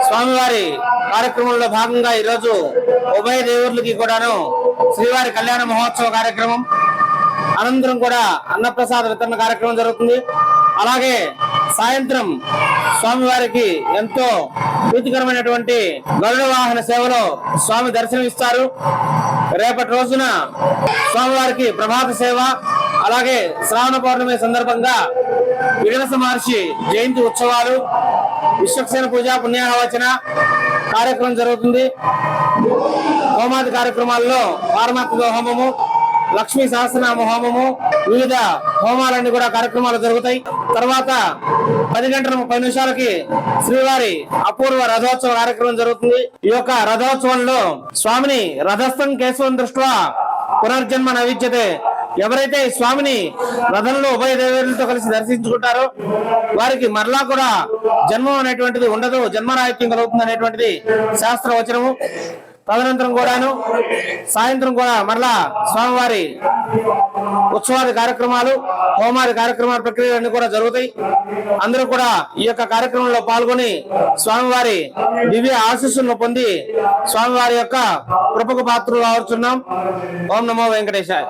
స్వామివారి కార్యక్రమంలో భాగంగా ఈరోజు ఉభయ దేవుళ్ళకి కూడాను శ్రీవారి కళ్యాణ మహోత్సవ కార్యక్రమం అనంతరం కూడా అన్నప్రసాద వితరణ కార్యక్రమం జరుగుతుంది. అలాగే సాయంత్రం స్వామివారికి ఎంతో ప్రీతికరమైనటువంటి గరుడ వాహన సేవలో స్వామి దర్శనం ఇస్తారు. రేపటి రోజున స్వామివారికి ప్రభాత సేవ, అలాగే శ్రావణ పౌర్ణమి సందర్భంగా విగనస మహర్షి జయంతి ఉత్సవాలు, విశ్వక్సేన పూజ, పుణ్యాహవచన కార్యక్రమం జరుగుతుంది. హోమాది కార్యక్రమాల్లో పారమాత్మిక హోమము, లక్ష్మీ సహస్రనామ హోమము, వివిధ హోమాలన్నీ కూడా కార్యక్రమాలు జరుగుతాయి. తర్వాత 10:30 శ్రీవారి అపూర్వ రథోత్సవ కార్యక్రమం జరుగుతుంది. ఈ యొక్క రథోత్సవంలో స్వామిని రథస్థం కేశవం దృష్ట్యా పునర్జన్మ నవిద్యతే, ఎవరైతే స్వామిని రథంలో ఉభయ దేవేరులతో కలిసి దర్శించుకుంటారో వారికి మరలా కూడా జన్మం అనేటువంటిది ఉండదు, జన్మరాహిత్యం కలుగుతుంది అనేటువంటిది శాస్త్రవచనము. తదనంతరం కూడాను సాయంత్రం కూడా మరలా స్వామివారి ఉత్సవాది కార్యక్రమాలు, హోమాది కార్యక్రమాల ప్రక్రియలన్నీ కూడా జరుగుతాయి. అందరూ కూడా ఈ యొక్క కార్యక్రమంలో పాల్గొని స్వామివారి దివ్య ఆశీస్సులను పొంది స్వామివారి యొక్క కృపకు పాత్రలు అవుతున్నాం. ఓం నమో వెంకటేశాయ.